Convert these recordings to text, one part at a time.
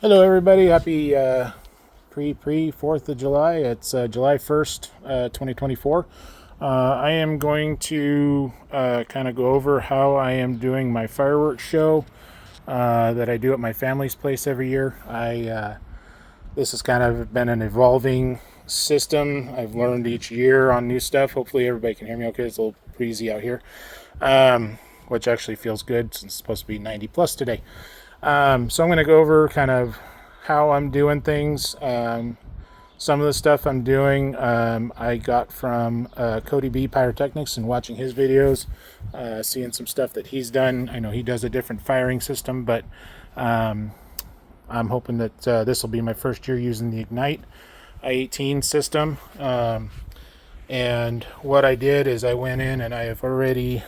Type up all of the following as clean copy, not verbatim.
Hello, everybody. Happy pre 4th of July. It's July 1st, 2024. I am going to kind of go over how I am doing my fireworks show that I do at my family's place every year. This has kind of been an evolving system. I've learned each year on new stuff. Hopefully, everybody can hear me okay. It's a little breezy out here, which actually feels good since it's supposed to be 90 plus today. So I'm going to go over kind of how I'm doing things. Some of the stuff I'm doing I got from Cody B Pyrotechnics and watching his videos, seeing some stuff that he's done. I know he does a different firing system, but I'm hoping that this will be my first year using the Ignite I-18 system. And what I did is I went in and I have already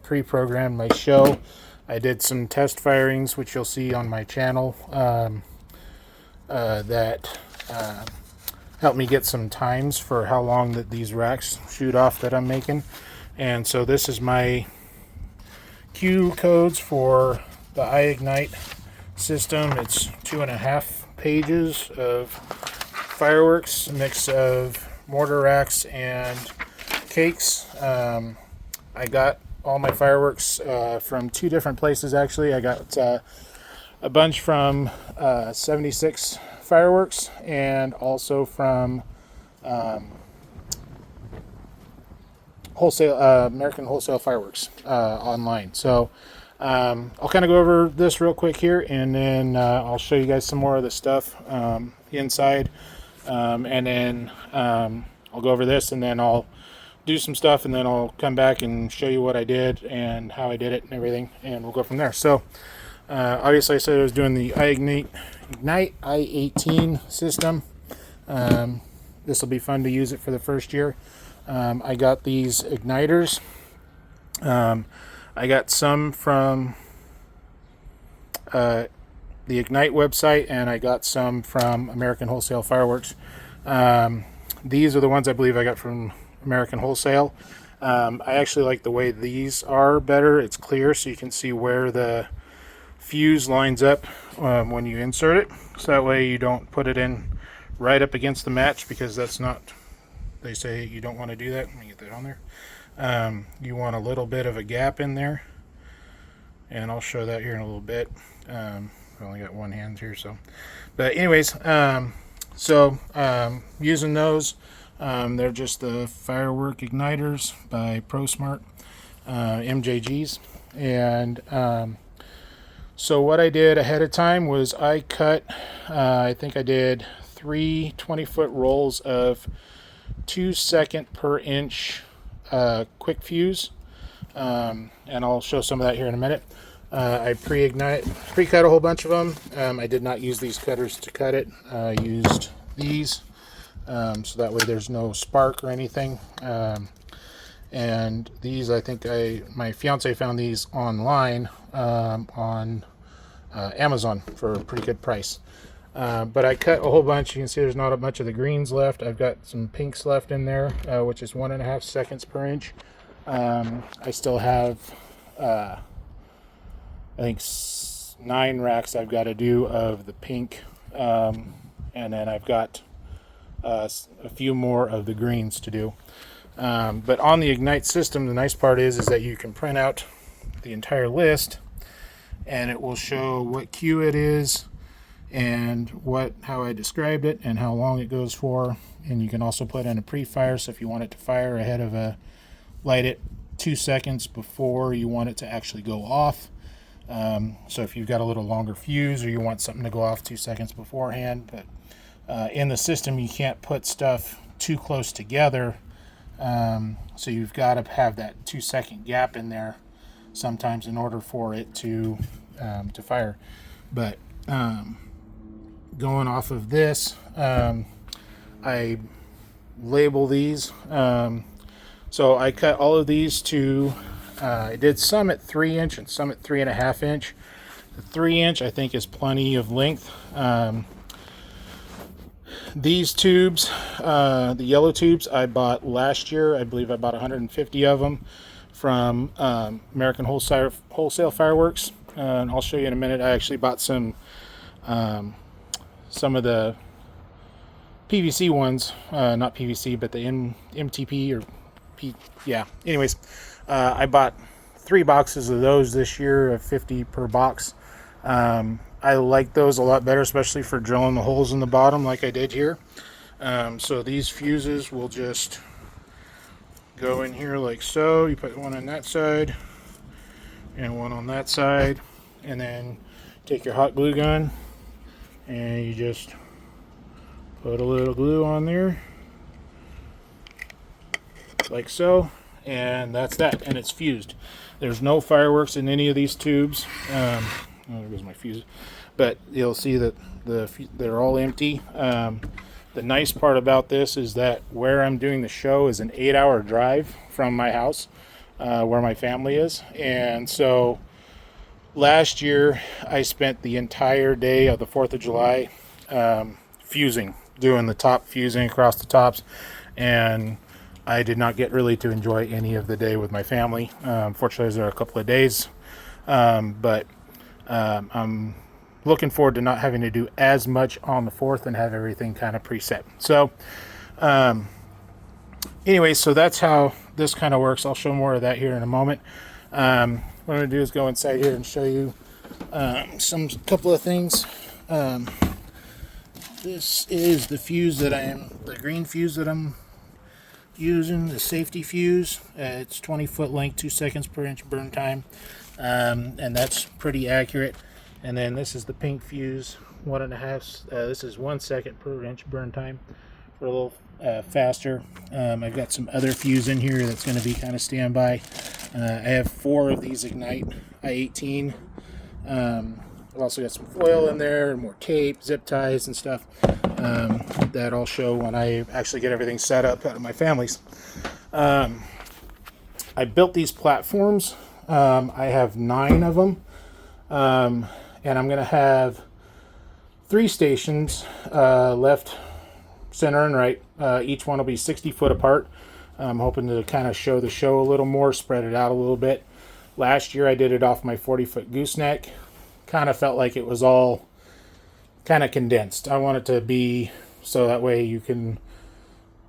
pre-programmed my show. I did some test firings, which you'll see on my channel, that helped me get some times for how long that these racks shoot off that I'm making. And so this is my cue codes for the iIgnite system. It's 2.5 pages of fireworks, a mix of mortar racks and cakes. I got all my fireworks from two different places, actually. I got a bunch from 76 Fireworks and also from American Wholesale Fireworks online. So I'll kind of go over this real quick here, and then I'll show you guys some more of the stuff inside, and then I'll go over this, and then I'll do some stuff, and then I'll come back and show you what I did and how I did it and everything, and we'll go from there. So obviously I said I was doing the Ignite I-18 system. This will be fun to use it for the first year. I got these igniters. I got some from the Ignite website, and I got some from American Wholesale Fireworks. These are the ones I believe I got from American Wholesale. I actually like the way these are better. It's clear, so you can see where the fuse lines up when you insert it, so that way you don't put it in right up against the match, because that's not, they say you don't want to do that. Let me get that on there. You want a little bit of a gap in there, and I'll show that here in a little bit. I only got one hand here, so, but anyways, using those, they're just the firework igniters by ProSmart, MJGs. And so what I did ahead of time was I cut, I think I did 3 20-foot rolls of 2-second per inch quick fuse, and I'll show some of that here in a minute. I pre-cut a whole bunch of them. I did not use these cutters to cut it. I used these, so that way there's no spark or anything. And these, I think my fiance found these online on Amazon for a pretty good price. But I cut a whole bunch. You can see there's not much of the greens left. I've got some pinks left in there, which is 1.5 seconds per inch. I still have, I think 9 racks I've got to do of the pink, and then I've got a few more of the greens to do. But on the Ignite system, the nice part is that you can print out the entire list, and it will show what cue it is and how I described it and how long it goes for. And you can also put in a pre-fire, so if you want it to fire ahead of light it 2 seconds before you want it to actually go off. So if you've got a little longer fuse, or you want something to go off 2 seconds beforehand. But in the system, you can't put stuff too close together, so you've got to have that 2-second gap in there sometimes in order for it to fire. But going off of this, I label these. So I cut all of these to, I did some at 3 inch and some at 3.5 inch. The 3 inch I think is plenty of length. These tubes, the yellow tubes, I bought last year. I believe I bought 150 of them from American Wholesale Fireworks. And I'll show you in a minute. I actually bought some some of the PVC ones, not PVC, but the MTP or yeah. Anyways, I bought 3 boxes of those this year of 50 per box. I like those a lot better, especially for drilling the holes in the bottom like I did here. So these fuses will just go in here like so. You put one on that side and one on that side, and then take your hot glue gun and you just put a little glue on there like so, and that's that, and it's fused. There's no fireworks in any of these tubes. Oh, there goes my fuse. But you'll see that they're all empty. The nice part about this is that where I'm doing the show is an 8-hour drive from my house, where my family is. And so last year I spent the entire day of the 4th of July fusing, doing the top fusing across the tops, and I did not get really to enjoy any of the day with my family. Fortunately, I was there a couple of days, but I'm looking forward to not having to do as much on the 4th and have everything kind of preset. So anyway, so that's how this kind of works. I'll show more of that here in a moment. What I'm going to do is go inside here and show you couple of things. This is the fuse the green fuse that I'm using, the safety fuse. It's 20-foot length, 2 seconds per inch burn time, and that's pretty accurate. And then this is the pink fuse, 1.5. This is 1 second per inch burn time, for a little faster. I've got some other fuse in here that's going to be kind of standby. I have 4 of these Ignite I-18. I've also got some foil in there and more tape, zip ties and stuff that I'll show when I actually get everything set up out of my family's. I built these platforms. I have 9 of them, and I'm going to have 3 stations, left, center, and right. Each one will be 60 foot apart. I'm hoping to kind of show the show a little more, spread it out a little bit. Last year I did it off my 40-foot gooseneck. Kind of felt like it was all kind of condensed. I want it to be so that way you can,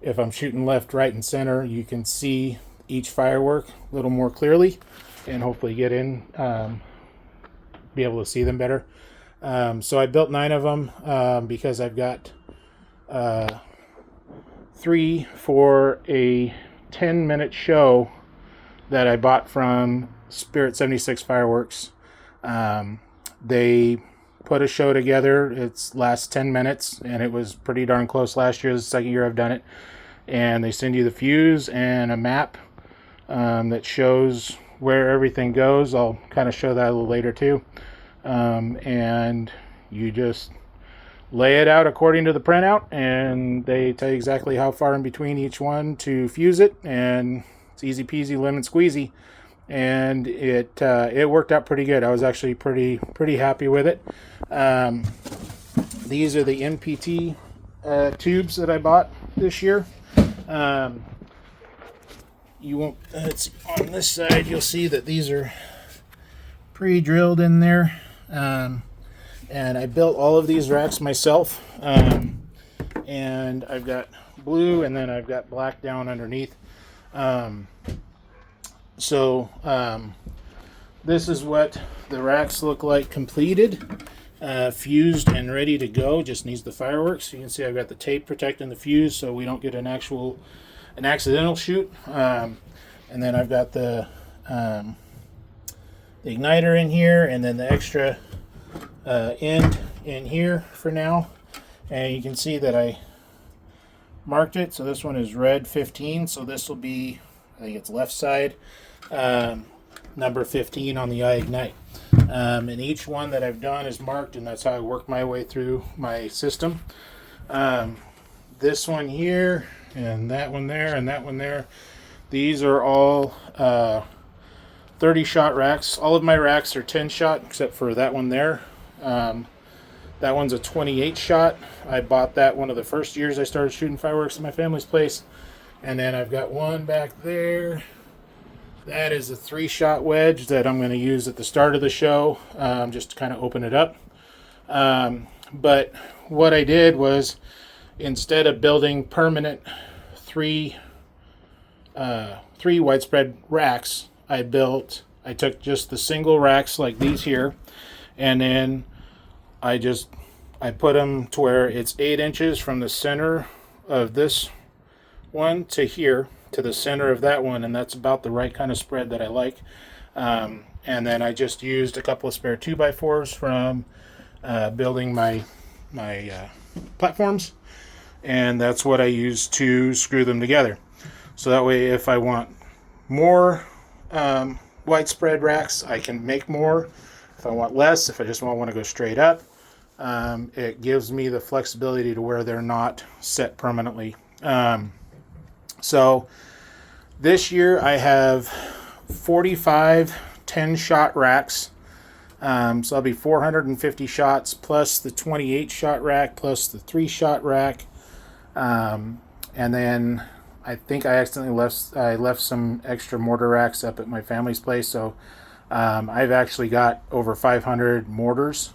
if I'm shooting left, right, and center, you can see each firework a little more clearly and hopefully get in, be able to see them better. So I built 9 of them because I've got 3 for a 10-minute show that I bought from Spirit 76 Fireworks. They put a show together. It's lasts 10 minutes, and it was pretty darn close last year. This is the 2nd year I've done it. And they send you the fuse and a map that shows where everything goes. I'll kind of show that a little later too. And you just lay it out according to the printout, and they tell you exactly how far in between each one to fuse it, and it's easy peasy lemon squeezy. And it worked out pretty good. I was actually pretty happy with it. These are the NPT tubes that I bought this year. You won't. It's on this side. You'll see that these are pre-drilled in there. And I built all of these racks myself. And I've got blue, and then I've got black down underneath. So this is what the racks look like completed, fused and ready to go. Just needs the fireworks. You can see I've got the tape protecting the fuse so we don't get an accidental shoot. And then I've got the igniter in here, and then the extra end in here for now. And you can see that I marked it. So this one is red 15. So this will be, I think it's left side. Number 15 on the iGnite. And each one that I've done is marked, and that's how I work my way through my system. This one here, and that one there, and that one there. These are all 30-shot racks. All of my racks are 10-shot, except for that one there. That one's a 28-shot. I bought that one of the first years I started shooting fireworks at my family's place. And then I've got one back there. That is a 3-shot wedge that I'm going to use at the start of the show, just to kind of open it up. But what I did was, instead of building permanent three widespread racks, I took just the single racks like these here, and then I put them to where it's 8 inches from the center of this one to here to the center of that one, and that's about the right kind of spread that I like. And then I just used a couple of spare 2x4s from building my platforms, and that's what I use to screw them together. So that way, if I want more widespread racks, I can make more. If I want less, if I just want to go straight up, it gives me the flexibility to where they're not set permanently. So this year I have 45 10-shot racks. So that'll be 450 shots plus the 28-shot rack plus the 3-shot rack. And then I think I accidentally left some extra mortar racks up at my family's place. So I've actually got over 500 mortars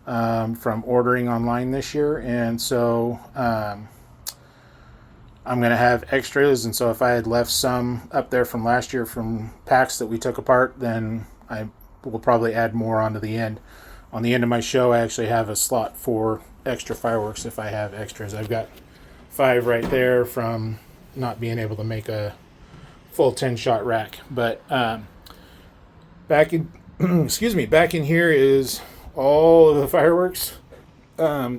from ordering online this year. And so I'm going to have extras, and so if I had left some up there from last year from packs that we took apart, then I will probably add more onto the end. On the end of my show, I actually have a slot for extra fireworks if I have extras. I've got 5 right there from not being able to make a full 10-shot rack. But back in back in here is all of the fireworks.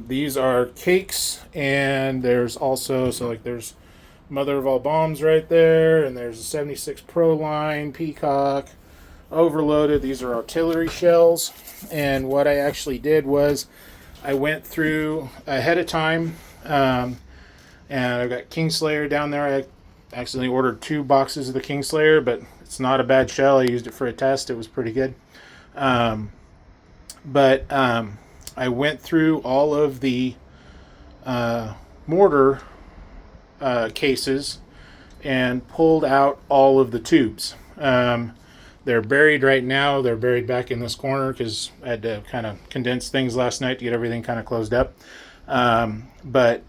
These are cakes, and there's also, there's Mother of All Bombs right there, and there's a 76 Pro line, Peacock, Overloaded. These are artillery shells. And what I actually did was I went through ahead of time, and I've got Kingslayer down there. I accidentally ordered 2 boxes of the Kingslayer, but it's not a bad shell. I used it for a test. It was pretty good. I went through all of the mortar cases and pulled out all of the tubes. They're buried right now. They're buried back in this corner because I had to kind of condense things last night to get everything kind of closed up. But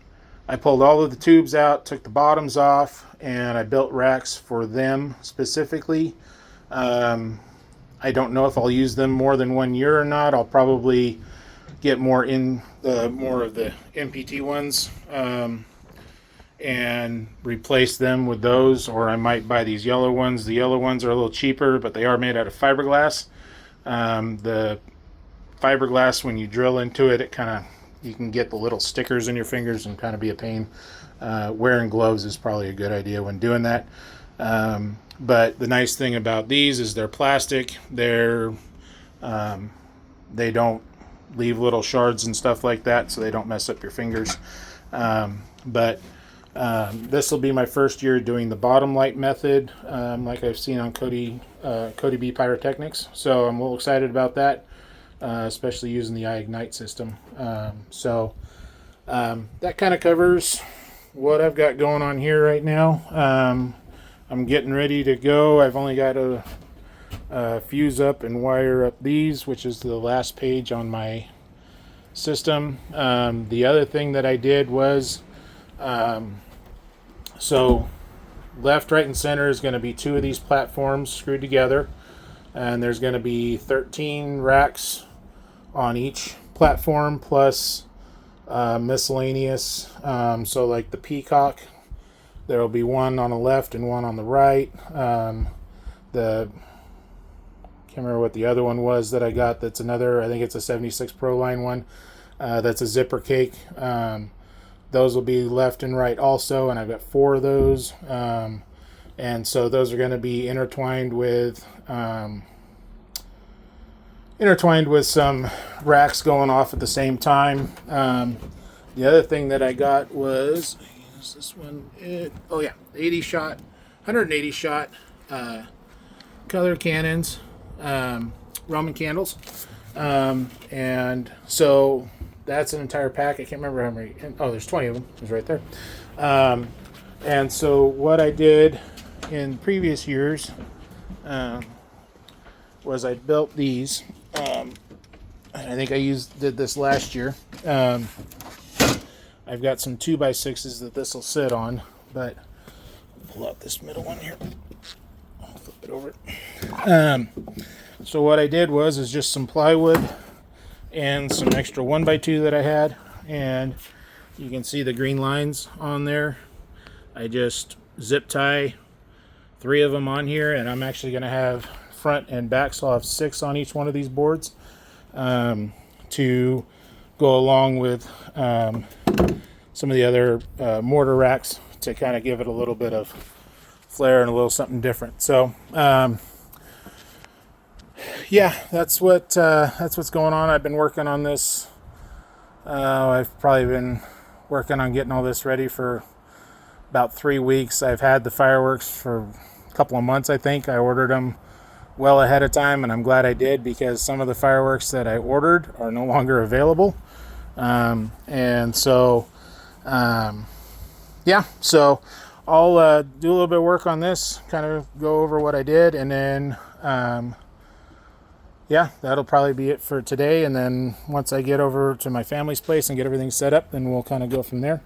I pulled all of the tubes out, took the bottoms off, and I built racks for them specifically. I don't know if I'll use them more than 1 year or not. I'll probably get more of the MPT ones and replace them with those, or I might buy these yellow ones. The yellow ones are a little cheaper, but they are made out of fiberglass. The fiberglass, when you drill into it, you can get the little stickers in your fingers and kind of be a pain. Wearing gloves is probably a good idea when doing that. But the nice thing about these is they're plastic. They don't leave little shards and stuff like that, so they don't mess up your fingers. This will be my first year doing the bottom light method, like I've seen on Cody B Pyrotechnics. So I'm a little excited about that, especially using the ignite system. That kind of covers what I've got going on here right now. I'm getting ready to go. I've only got to fuse up and wire up these, which is the last page on my system. The other thing that I did was, so left, right, and center is going to be 2 of these platforms screwed together, and there's going to be 13 racks on each platform plus miscellaneous. So like the Peacock, there will be 1 on the left and 1 on the right. Can't remember what the other one was that I got. That's another, I think it's a 76 Pro line one. That's a zipper cake. Those will be left and right also, and I've got 4 of those. And so those are going to be intertwined with some racks going off at the same time. The other thing that I got was, is this one? 180 shot color cannons, Roman candles. And so that's an entire pack. I can't remember how many. Oh, there's 20 of them. It's right there. And so what I did in previous years was I built these. I I think did this last year. I've got some 2x6s that this will sit on, but pull out this middle one here. I'll flip it over. So what I did is just some plywood and some extra 1x2 that I had, and you can see the green lines on there. I just zip tie 3 of them on here, and I'm actually going to have front and back, so I'll have 6 on each one of these boards to go along with some of the other mortar racks to kind of give it a little bit of flair and a little something different. So yeah, that's what's going on. I've been working on this. I've probably been working on getting all this ready for about 3 weeks. I've had the fireworks for a couple of months, I think. I ordered them well ahead of time, and I'm glad I did, because some of the fireworks that I ordered are no longer available. And so yeah, so I'll do a little bit of work on this, kind of go over what I did, and then yeah, that'll probably be it for today. And then once I get over to my family's place and get everything set up, then we'll kind of go from there.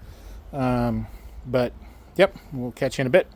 But yep, we'll catch you in a bit.